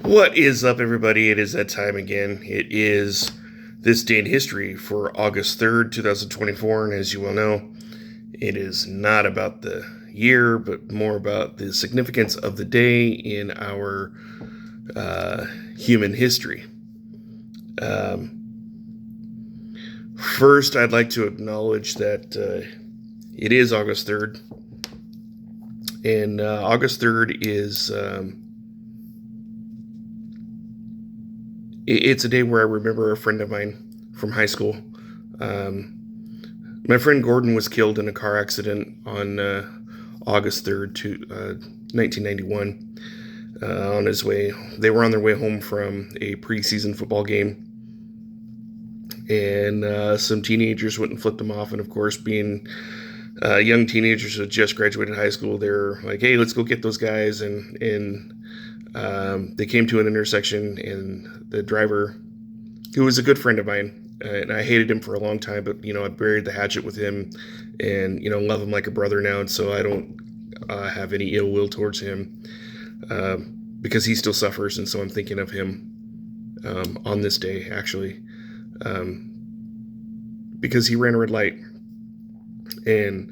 What is up, everybody? It is that time again. It is this day in history for August 3rd, 2024. And as you well know, it is not about the year, but more about the significance of the day in our human history. First, I'd like to acknowledge that it is August 3rd. And August 3rd is. It's a day where I remember a friend of mine from high school. My friend Gordon was killed in a car accident on August 3rd, 1991. On his way, they were on their way home from a preseason football game, and some teenagers went and flipped them off. And of course, being young teenagers who had just graduated high school, they're like, "Hey, let's go get those guys!" And they came to an intersection, and the driver, who was a good friend of mine, and I hated him for a long time, but I buried the hatchet with him, and love him like a brother now, and so I don't have any ill will towards him because he still suffers, and so I'm thinking of him on this day, actually, because he ran a red light, and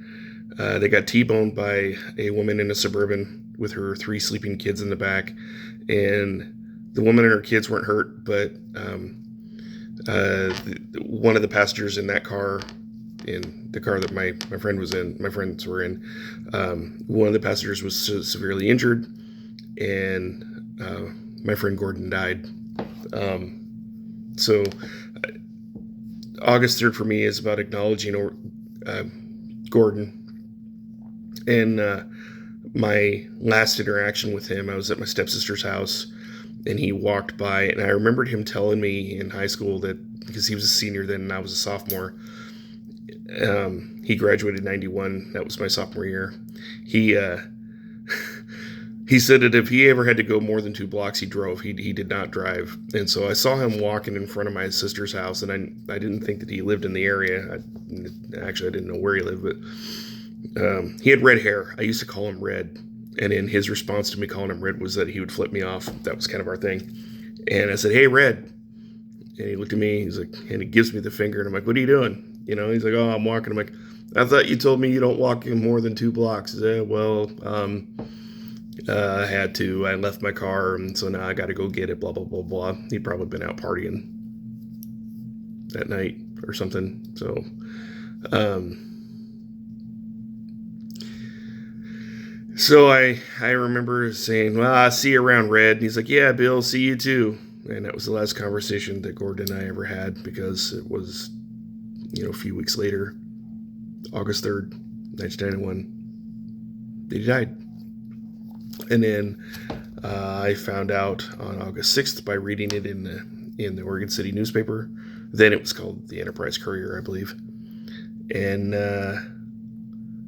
they got T-boned by a woman in a Suburban with her 3 sleeping kids in the back, and the woman and her kids weren't hurt, but one of the passengers in that car, in the car that my friends were in, one of the passengers was severely injured, and my friend Gordon died. So August 3rd for me is about acknowledging Gordon. And my last interaction with him, I was at my stepsister's house, and he walked by, and I remembered him telling me in high school that, because he was a senior then and I was a sophomore, he graduated in 91. That was my sophomore year. He he said that if he ever had to go more than 2 blocks, he drove. He did not drive. And so I saw him walking in front of my sister's house, and I didn't think that he lived in the area. I didn't know where he lived, but he had red hair. I used to call him Red. And in his response to me calling him Red was that he would flip me off. That was kind of our thing. And I said, "Hey, Red." And he looked at me. He's like, and he gives me the finger. And I'm like, "What are you doing?" He's like, "Oh, I'm walking." I'm like, "I thought you told me you don't walk in more than 2 blocks. He said, "Well, I had to. I left my car, and so now I got to go get it, blah, blah, blah, blah." He'd probably been out partying that night or something. So, So I remember saying, "Well, I'll see you around, Red." And he's like, "Yeah, Bill, see you too." And that was the last conversation that Gordon and I ever had, because it was, a few weeks later, August 3rd, 1991, that he died. And then I found out on August 6th by reading it in the Oregon City newspaper. Then it was called the Enterprise Courier, I believe. And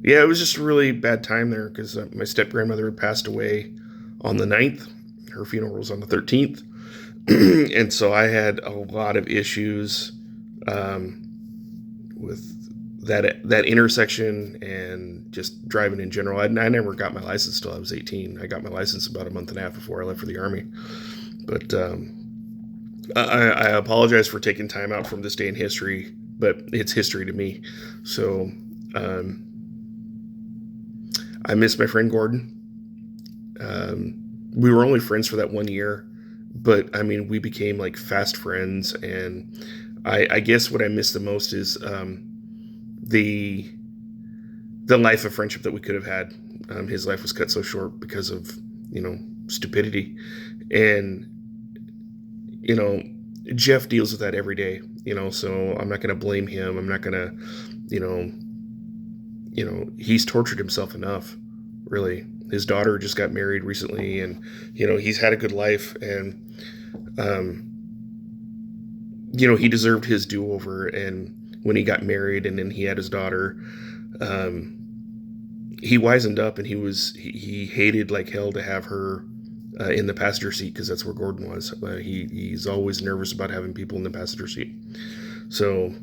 yeah, it was just a really bad time there, because my step-grandmother had passed away on the 9th. Her funeral was on the 13th. And so I had a lot of issues with that intersection and just driving in general. I never got my license till I was 18. I got my license about a month and a half before I left for the Army. But I apologize for taking time out from this day in history, but it's history to me. So I miss my friend Gordon. We were only friends for that 1 year, but I mean, we became like fast friends. And I guess what I miss the most is the life of friendship that we could have had. His life was cut so short because of stupidity, and Jeff deals with that every day. So I'm not going to blame him. I'm not going to, he's tortured himself enough, really. His daughter just got married recently, and, he's had a good life, and, he deserved his do-over. And when he got married and then he had his daughter, he wisened up, and he hated like hell to have her in the passenger seat, because that's where Gordon was. He's always nervous about having people in the passenger seat. So,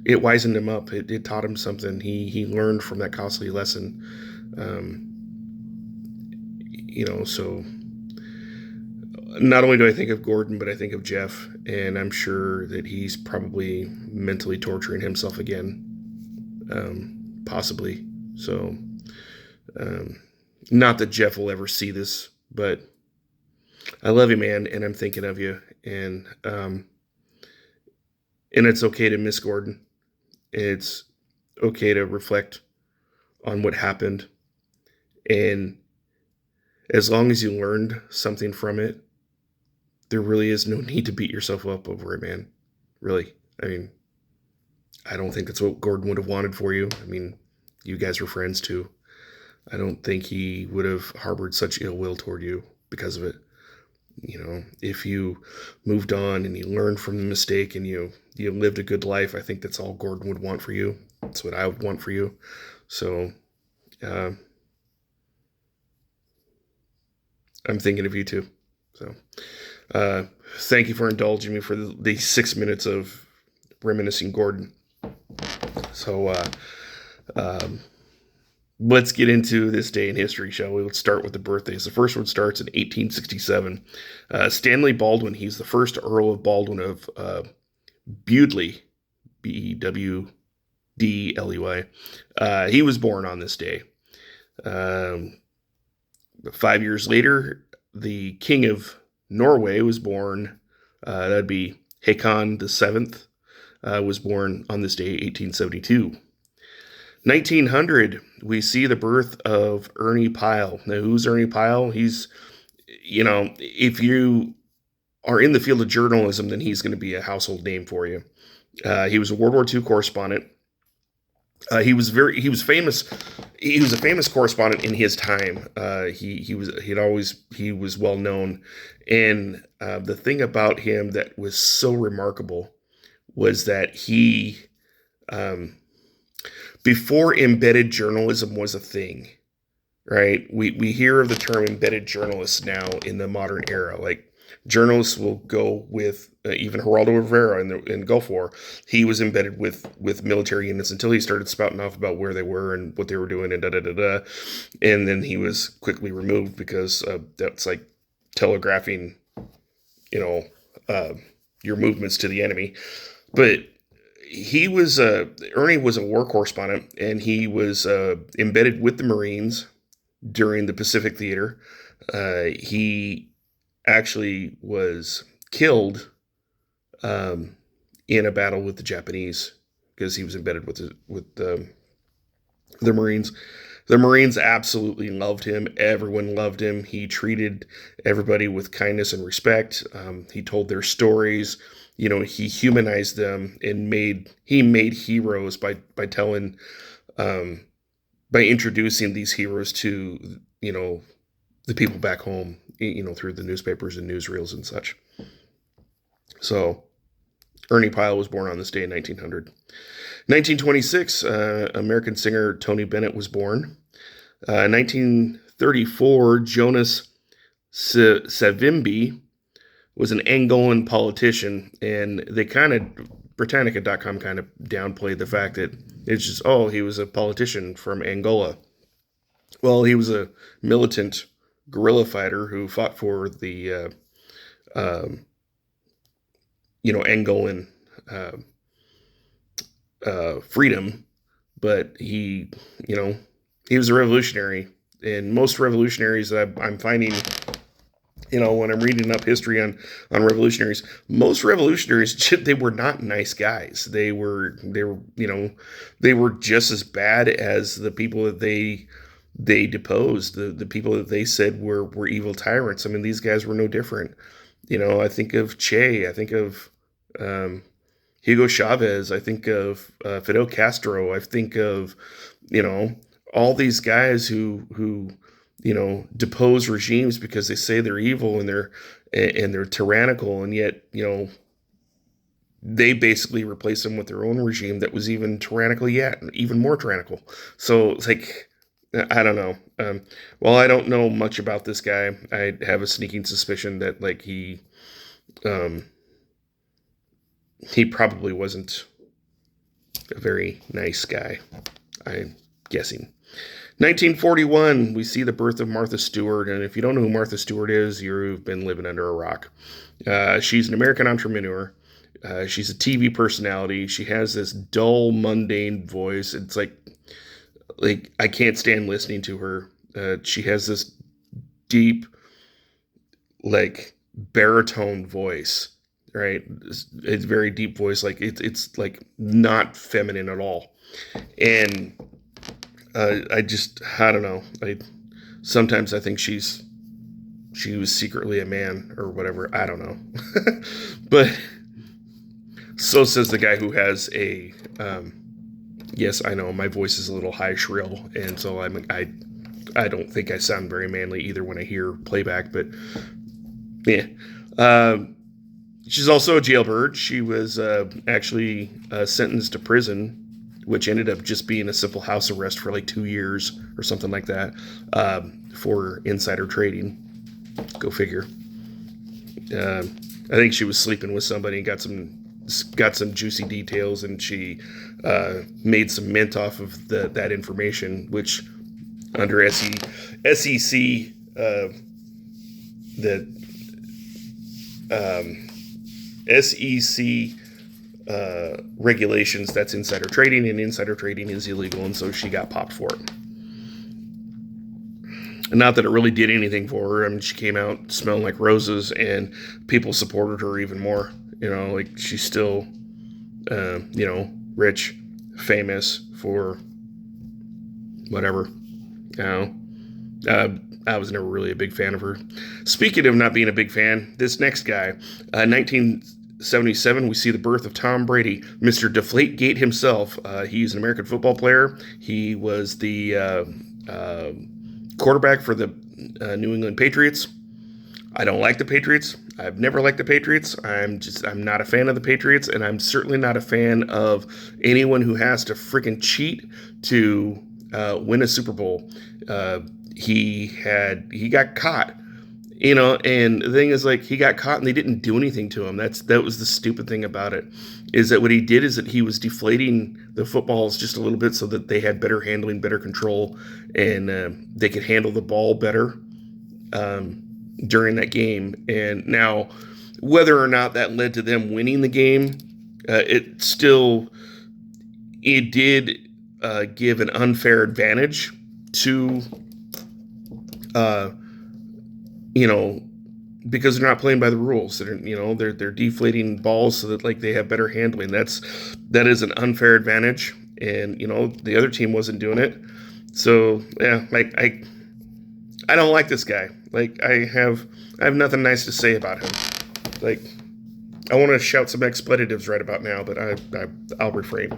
it wisened him up. It taught him something. He learned from that costly lesson. So not only do I think of Gordon, but I think of Jeff, and I'm sure that he's probably mentally torturing himself again, possibly. So, um, not that Jeff will ever see this, but I love you, man, and I'm thinking of you, and it's okay to miss Gordon. It's okay to reflect on what happened, and as long as you learned something from it, there really is no need to beat yourself up over it, man. Really. I mean, I don't think that's what Gordon would have wanted for you. I mean, you guys were friends too. I don't think he would have harbored such ill will toward you because of it. You know, if you moved on and you learned from the mistake and you lived a good life, I think that's all Gordon would want for you. That's what I would want for you. So, uh, I'm thinking of you too. So, uh, thank you for indulging me for the 6 minutes of reminiscing Gordon. So, um, let's get into this day in history, shall we? Let's start with the birthdays. The first one starts in 1867. Stanley Baldwin, he's the first Earl of Baldwin of Bewdley, Bewdley. He was born on this day. 5 years later, the King of Norway was born. That'd be Hakon the Seventh. Was born on this day, 1872. 1900, we see the birth of Ernie Pyle. Now, who's Ernie Pyle? He's, if you are in the field of journalism, then he's going to be a household name for you. He was a World War II correspondent. He was famous. He was a famous correspondent in his time. He was well known, and the thing about him that was so remarkable was that he, before embedded journalism was a thing, right? We hear of the term embedded journalists now in the modern era. Like journalists will go with even Geraldo Rivera in the Gulf War. He was embedded with military units until he started spouting off about where they were and what they were doing and da da da da. And then he was quickly removed because that's like telegraphing, your movements to the enemy. But Ernie was a war correspondent, and he was embedded with the Marines during the Pacific Theater. He actually was killed in a battle with the Japanese because he was embedded with the Marines. The Marines absolutely loved him. Everyone loved him. He treated everybody with kindness and respect. He told their stories. He humanized them and made heroes by telling, by introducing these heroes to, the people back home, through the newspapers and newsreels and such. So Ernie Pyle was born on this day in 1900. 1926, American singer Tony Bennett was born. 1934, Jonas Savimbi was an Angolan politician, and they Britannica.com kind of downplayed the fact that it's just, he was a politician from Angola. Well, he was a militant guerrilla fighter who fought for the, Angolan freedom, but he was a revolutionary, and most revolutionaries that I'm finding, when I'm reading up history on revolutionaries, most revolutionaries, they were not nice guys. They were just as bad as the people that they deposed, the people that they said were evil tyrants. I mean, these guys were no different. I think of Che, I think of Hugo Chavez, I think of Fidel Castro, I think of, all these guys who depose regimes because they say they're evil and they're tyrannical, and yet, they basically replace them with their own regime that was even tyrannical yet, even more tyrannical. So it's like, I don't know. Well, I don't know much about this guy. I have a sneaking suspicion that he probably wasn't a very nice guy. I'm guessing. 1941, we see the birth of Martha Stewart. And if you don't know who Martha Stewart is, you've been living under a rock. She's an American entrepreneur. She's a TV personality. She has this dull, mundane voice. It's like I can't stand listening to her. She has this deep, like baritone voice, right? It's very deep voice. Like it's like not feminine at all. And I don't know. Sometimes I think she was secretly a man or whatever. I don't know. But so says the guy who has a, yes, I know my voice is a little high shrill. And so I don't think I sound very manly either when I hear playback, but yeah. She's also a jailbird. She was actually sentenced to prison, which ended up just being a simple house arrest for like 2 years or something like that, for insider trading. Go figure. I think she was sleeping with somebody and got some juicy details, and she made some mint off of that information, which under SEC SEC regulations, that's insider trading, and insider trading is illegal, and so she got popped for it. And not that it really did anything for her. I mean, she came out smelling like roses, and people supported her even more. Like she's still, rich, famous for whatever. I was never really a big fan of her. Speaking of not being a big fan, this next guy, 1977, we see the birth of Tom Brady, Mr. Deflategate himself. He's an American football player. He was the quarterback for the New England Patriots. I don't like the Patriots. I've never liked the Patriots. I'm not a fan of the Patriots, and I'm certainly not a fan of anyone who has to freaking cheat to win a Super Bowl. He got caught, and the thing is, like, he got caught and they didn't do anything to him. That was the stupid thing about it, is that what he did is that he was deflating the footballs just a little bit so that they had better handling, better control, and they could handle the ball better during that game. And now, whether or not that led to them winning the game, it did give an unfair advantage to, because they're not playing by the rules. They're deflating balls so that, like, they have better handling. That is an unfair advantage, and the other team wasn't doing it. So yeah, like I don't like this guy. Like, I have nothing nice to say about him. Like, I want to shout some expletives right about now, but I'll refrain.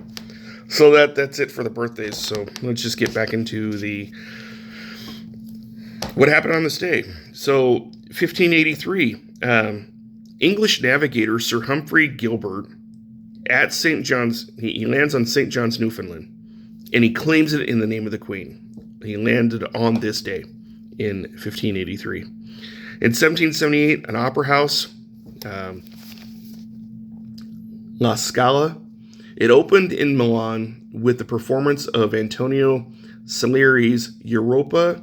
So that's it for the birthdays. So let's just get back into what happened on this day. So 1583, English navigator Sir Humphrey Gilbert at St. John's, he lands on St. John's, Newfoundland, and he claims it in the name of the Queen. He landed on this day in 1583. In 1778, an opera house, La Scala, it opened in Milan with the performance of Antonio Salieri's Europa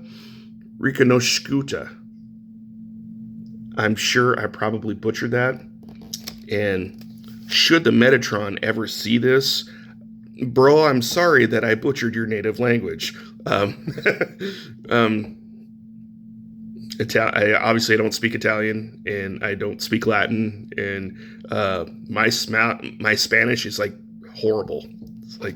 Riconosciuta. I'm sure I probably butchered that. And should the Metatron ever see this, bro, I'm sorry that I butchered your native language. Obviously I don't speak Italian, and I don't speak Latin, and my Spanish is like horrible. It's like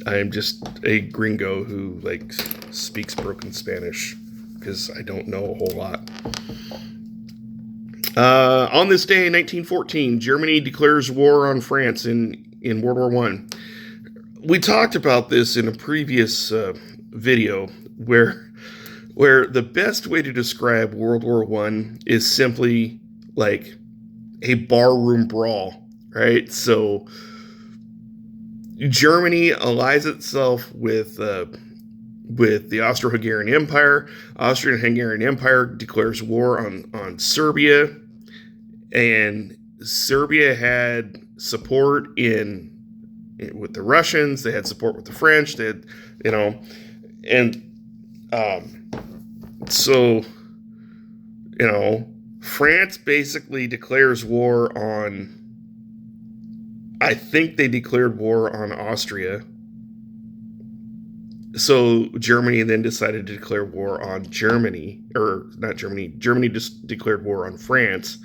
I am just a gringo who like speaks broken Spanish because I don't know a whole lot. On this day in 1914, Germany declares war on France in World War I. We talked about this in a previous video where the best way to describe World War I is simply like a barroom brawl, right? So Germany allies itself with the Austro-Hungarian Empire. Austro-Hungarian Empire declares war on Serbia, and Serbia had support with the Russians. They had support with the French. They had, And so, France basically declares war on, I think they declared war on Austria. So Germany then decided to declare war on Germany, or not Germany. Germany just declared war on France,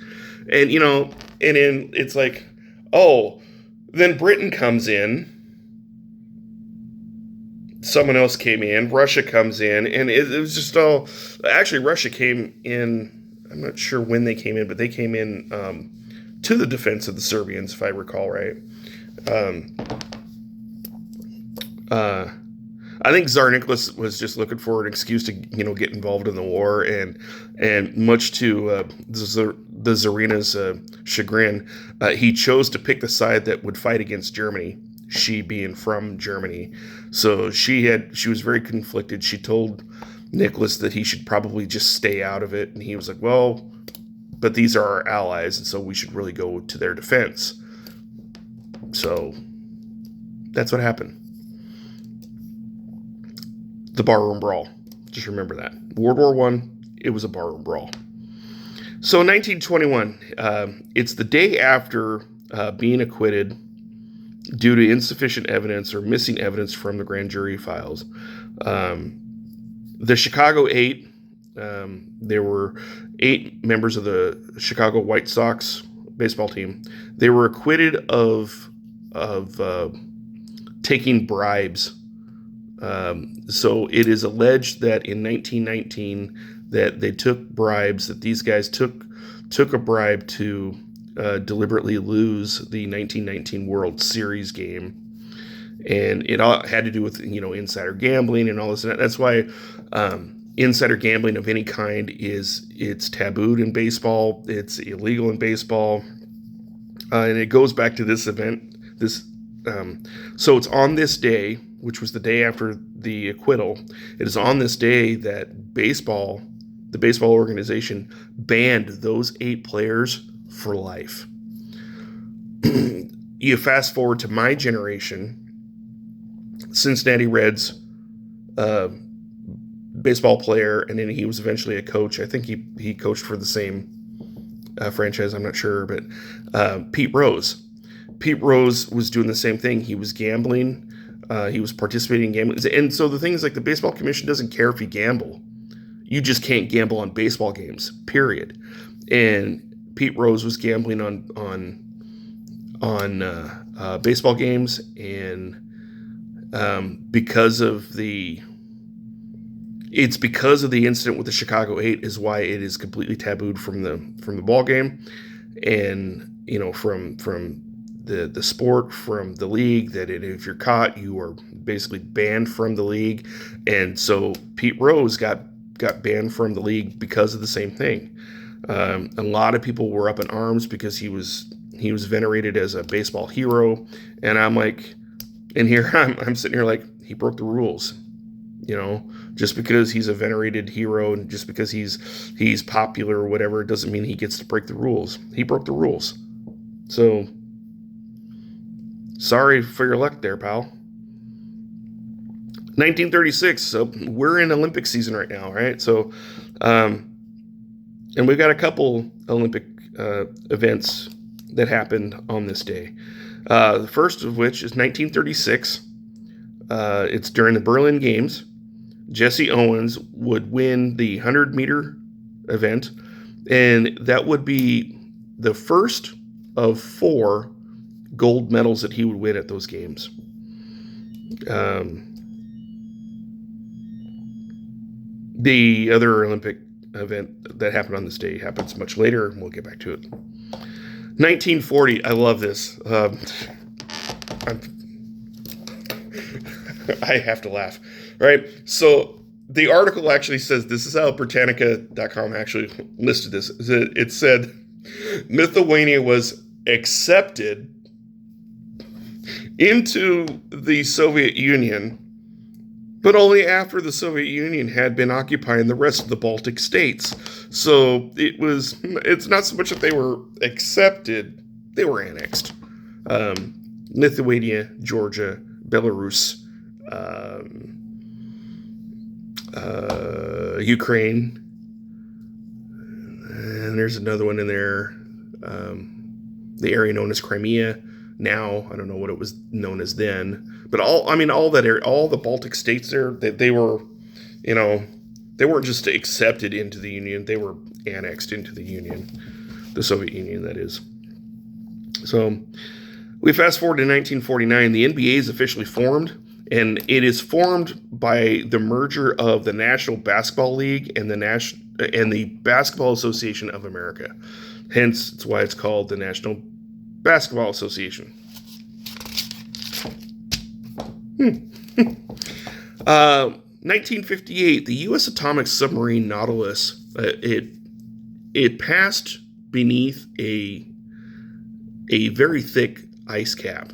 and then it's like, oh, then Britain comes in, someone else came in, Russia comes in, and it was just all. Actually, Russia came in. I'm not sure when they came in, but they came in to the defense of the Serbians, if I recall right. I think Tsar Nicholas was just looking for an excuse to, get involved in the war, and much to the Tsarina's chagrin, he chose to pick the side that would fight against Germany. She being from Germany, so she was very conflicted. She told Nicholas that he should probably just stay out of it, and he was like, "Well, but these are our allies, and so we should really go to their defense." So that's what happened. The barroom brawl. Just remember that. World War I, it was a barroom brawl. So in 1921, it's the day after being acquitted due to insufficient evidence or missing evidence from the grand jury files. The Chicago Eight, there were 8 members of the Chicago White Sox baseball team. They were acquitted of taking bribes. So it is alleged that in 1919 that they took bribes, that these guys took a bribe to deliberately lose the 1919 World Series game. And it all had to do with, insider gambling and all this. And that's why insider gambling of any kind it's tabooed in baseball. It's illegal in baseball. And it goes back to this event. So it's on this day, which was the day after the acquittal. It is on this day that the baseball organization, banned those 8 players for life. You fast forward to my generation, Cincinnati Reds baseball player, and then he was eventually a coach. I think he coached for the same franchise, I'm not sure, but Pete Rose. Pete Rose was doing the same thing. He was gambling. He was participating in gambling. And so the thing is, like, the baseball commission doesn't care if you gamble. You just can't gamble on baseball games, period. And Pete Rose was gambling on baseball games, and because of the incident with the Chicago 8 is why it is completely tabooed from the ball game, and from the sport, from the league, that if you're caught, you are basically banned from the league. And so Pete Rose got banned from the league because of the same thing. A lot of people were up in arms because he was venerated as a baseball hero, and I'm like, and here I'm sitting here like, he broke the rules. Just because he's a venerated hero and just because he's popular or whatever, doesn't mean he gets to break the rules. He broke the rules. So sorry for your luck there, pal. 1936. So we're in Olympic season right now, right? So, and we've got a couple Olympic events that happened on this day. The first of which is 1936. It's during the Berlin Games. Jesse Owens would win the 100-meter event, and that would be the first of 4 gold medals that he would win at those games. The other Olympic event that happened on this day happens much later, and we'll get back to it. 1940, I love this. I have to laugh, right? So the article actually says, this is how Britannica.com actually listed this. It said, Lithuania was accepted into the Soviet Union, but only after the Soviet Union had been occupying the rest of the Baltic states. So it's not so much that they were accepted, they were annexed. Lithuania, Georgia, Belarus, Ukraine, and there's another one in there. The area known as Crimea now. I don't know what it was known as then, but all that area, all the Baltic states there, they were, you know, they weren't just accepted into the Union; they were annexed into the Union, the Soviet Union, that is. So we fast forward to 1949. The NBA is officially formed, and it is formed by the merger of the National Basketball League and the Basketball Association of America. Hence, it's why it's called the National Basketball Association. 1958, the U.S. atomic submarine Nautilus, it passed beneath a very thick ice cap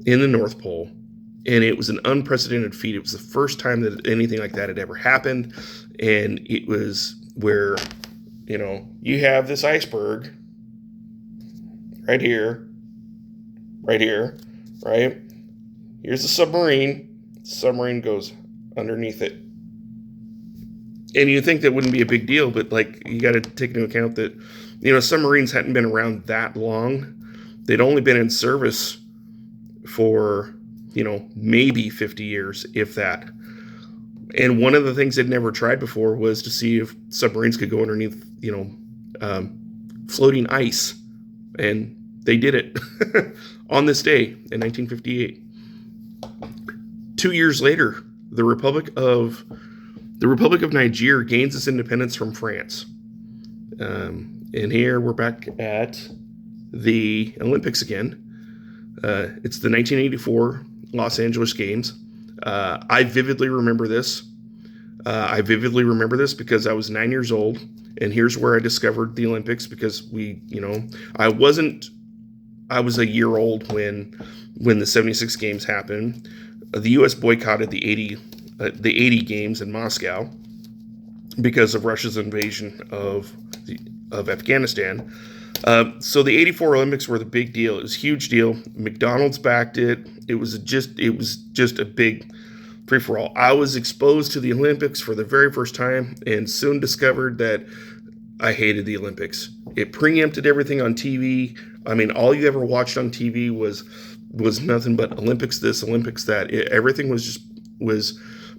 in the North Pole, and it was an unprecedented feat. It was the first time that anything like that had ever happened, and it was where, you know, you have this iceberg right here, right? Here's the submarine. The submarine goes underneath it. And you think that wouldn't be a big deal, but like, you got to take into account that, you know, submarines hadn't been around that long. They'd only been in service for, you know, maybe 50 years, if that. And one of the things they'd never tried before was to see if submarines could go underneath, you know, floating ice. And they did it on this day in 1958. 2 years later, the Republic of Niger gains its independence from France. And here we're back at the Olympics again. It's the 1984 Los Angeles Games. I vividly remember this. Because I was 9 years old, and here's where I discovered the Olympics, because I was a year old when the 76 games happened. The U.S. boycotted the 80 games in Moscow because of Russia's invasion of Afghanistan. So the 84 Olympics were the big deal. It was a huge deal. McDonald's backed it. It was just a big free-for-all. I was exposed to the Olympics for the very first time and soon discovered that I hated the Olympics. It preempted everything on TV. I mean, all you ever watched on TV was nothing but Olympics this, Olympics that. Everything was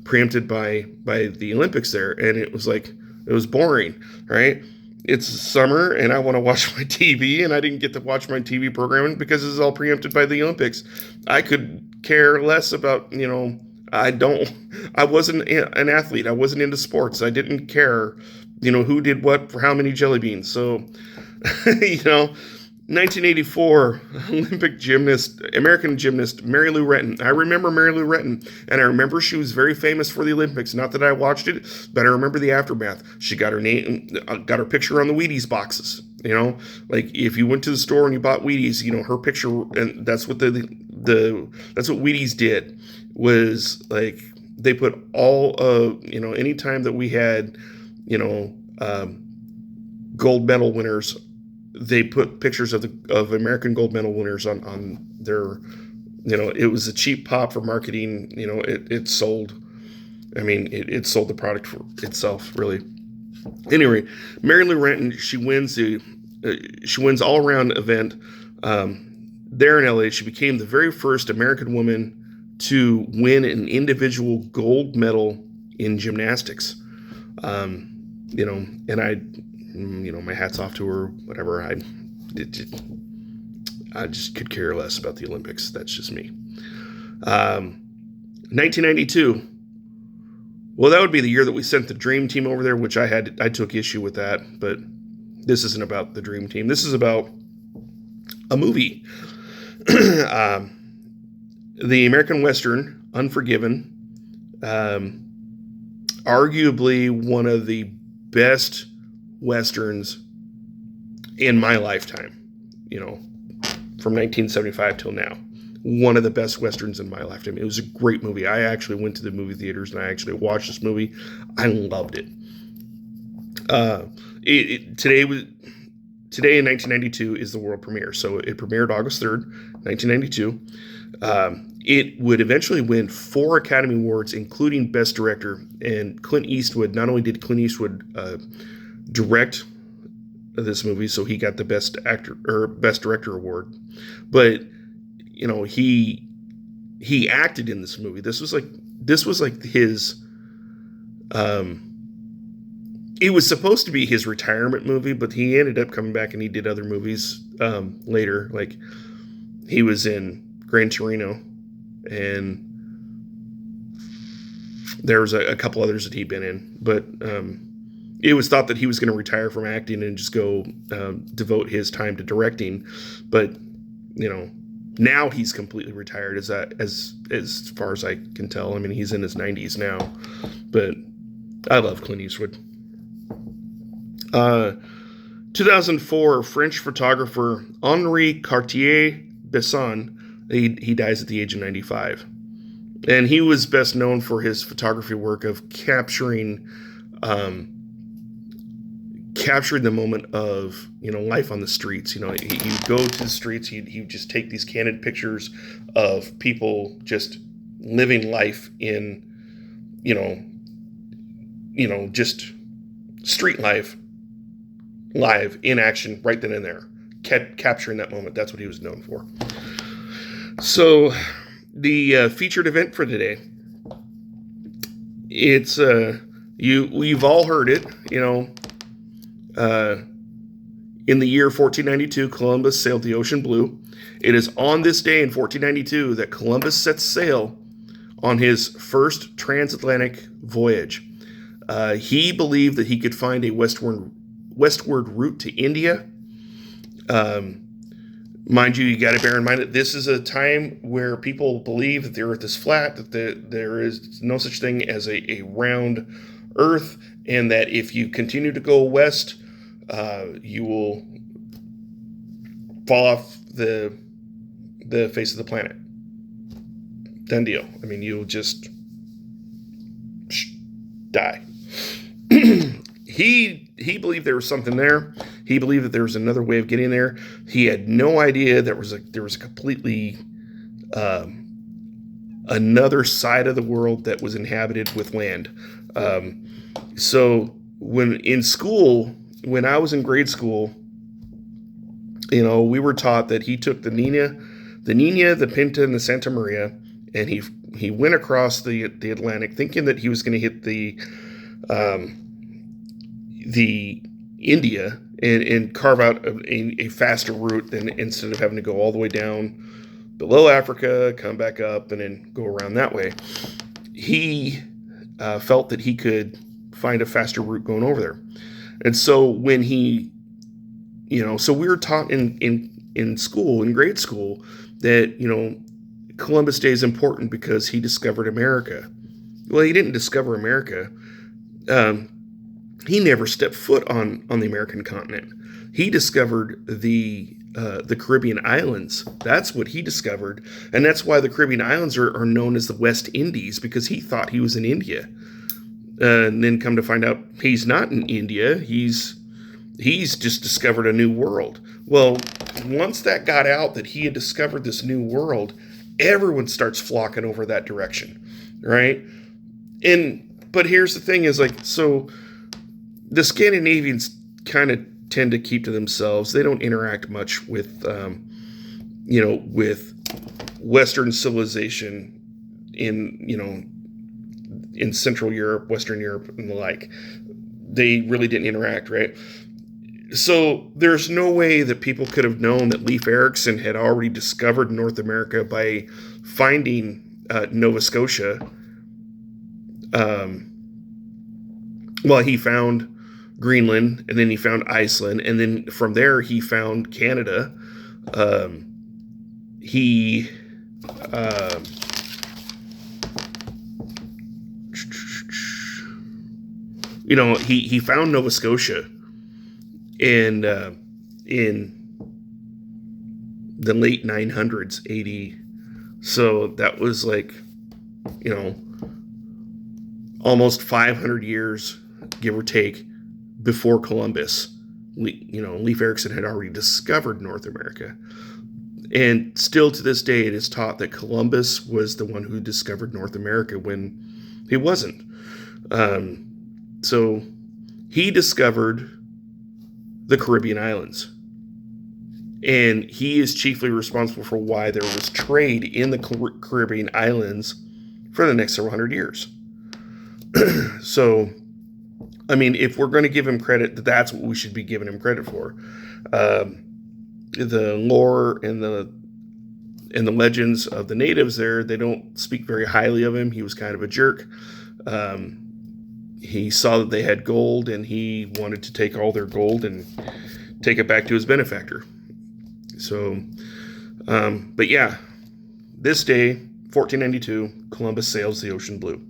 preempted by the Olympics there, and it was boring, right? It's summer, and I want to watch my TV, and I didn't get to watch my TV programming because this is all preempted by the Olympics. I could care less about, I wasn't an athlete. I wasn't into sports. I didn't care, who did what for how many jelly beans. So, 1984 American gymnast Mary Lou Retton. I remember Mary Lou Retton, and I remember she was very famous for the Olympics. Not that I watched it, but I remember the aftermath. She got her name, got her picture on the Wheaties boxes. Like if you went to the store and you bought Wheaties, her picture, and that's what that's what Wheaties did, was like they put all of anytime that we had gold medal winners, they put pictures of American gold medal winners on their, it was a cheap pop for marketing. It sold. I mean, it sold the product for itself, really. Anyway, Mary Lou Retton, she wins all around event. There in LA, she became the very first American woman to win an individual gold medal in gymnastics. And I, my hat's off to her, whatever. I just could care less about the Olympics. That's just me. 1992. Well, that would be the year that we sent the Dream Team over there, which I took issue with that, but this isn't about the Dream Team. This is about a movie. The American Western, Unforgiven, arguably one of the best Westerns in my lifetime, from 1975 till now. One of the best Westerns in my lifetime. It was a great movie. I actually went to the movie theaters and I actually watched this movie. I loved it. Today in 1992 is the world premiere. So it premiered August 3rd, 1992. It would eventually win 4 Academy Awards, including Best Director. And Clint Eastwood, not only did Clint Eastwood direct this movie, so he got the Best Actor or Best Director award, but he acted in this movie. This was like his. It was supposed to be his retirement movie, but he ended up coming back and he did other movies later. Like he was in Gran Torino, and there was a couple others that he'd been in. But it was thought that he was going to retire from acting and just go devote his time to directing. But now he's completely retired. As far as I can tell. I mean, he's in his 90s now. But I love Clint Eastwood. 2004, French photographer Henri Cartier-Bresson, he dies at the age of 95. And he was best known for his photography work of capturing the moment of, life on the streets. He would go to the streets, he would just take these candid pictures of people just living life in, just street life, live in action right then and there, capturing that moment. That's what he was known for. So the featured event for today, it's you've all heard it. In the year 1492, Columbus sailed the ocean blue. It is on this day in 1492 that Columbus sets sail on his first transatlantic voyage. He believed that he could find a westward route to India. Mind you got to bear in mind that this is a time where people believe that the earth is flat, that there is no such thing as a round earth, and that if you continue to go west, you will fall off the face of the planet. Done deal. I mean, you'll just die. He believed there was something there. He believed that there was another way of getting there. He had no idea there was a completely another side of the world that was inhabited with land. So when I was in grade school, we were taught that he took the Nina, the Pinta, and the Santa Maria, and he went across the Atlantic, thinking that he was going to hit the India and carve out a faster route than instead of having to go all the way down below Africa, come back up, and then go around that way. He felt that he could find a faster route going over there. And so when so we were taught in school, in grade school, that, Columbus Day is important because he discovered America. Well, he didn't discover America. He never stepped foot on the American continent. He discovered the Caribbean islands. That's what he discovered. And that's why the Caribbean islands are known as the West Indies, because he thought he was in India. And then come to find out he's not in India. He's just discovered a new world. Well, once that got out that he had discovered this new world, everyone starts flocking over that direction, right? But here's the thing is so the Scandinavians kind of tend to keep to themselves. They don't interact much with, with Western civilization in Central Europe, Western Europe, and the like. They really didn't interact, right? So there's no way that people could have known that Leif Erikson had already discovered North America by finding Nova Scotia. He found Greenland, and then he found Iceland, and then from there he found Canada. He found Nova Scotia in the late 900s AD. So that was almost 500 years, give or take, before Columbus. Leif Erikson had already discovered North America. And still to this day, it is taught that Columbus was the one who discovered North America when he wasn't. So he discovered the Caribbean islands. And he is chiefly responsible for why there was trade in the Caribbean islands for the next several hundred years. So, I mean, if we're going to give him credit, that's what we should be giving him credit for. The lore and the legends of the natives there, they don't speak very highly of him. He was kind of a jerk. He saw that they had gold, and he wanted to take all their gold and take it back to his benefactor. So, but yeah, this day, 1492, Columbus sails the ocean blue.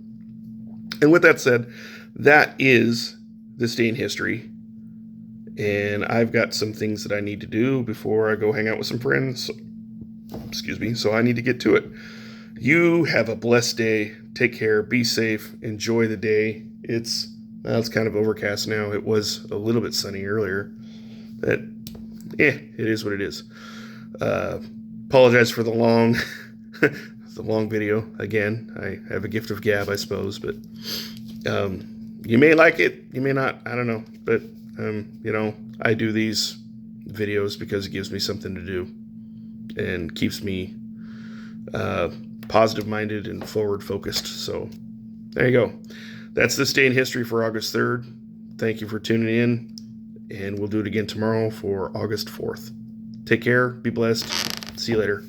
And with that said, that is this day in history. And I've got some things that I need to do before I go hang out with some friends. Excuse me. So I need to get to it. You have a blessed day. Take care. Be safe. Enjoy the day. It's kind of overcast now. It was a little bit sunny earlier. But it is what it is. Apologize for the long video. Again, I have a gift of gab, I suppose, but you may like it, you may not. I don't know, but I do these videos because it gives me something to do and keeps me positive-minded and forward-focused. So there you go. That's this day in history for August 3rd. Thank you for tuning in, and we'll do it again tomorrow for August 4th. Take care. Be blessed. See you later.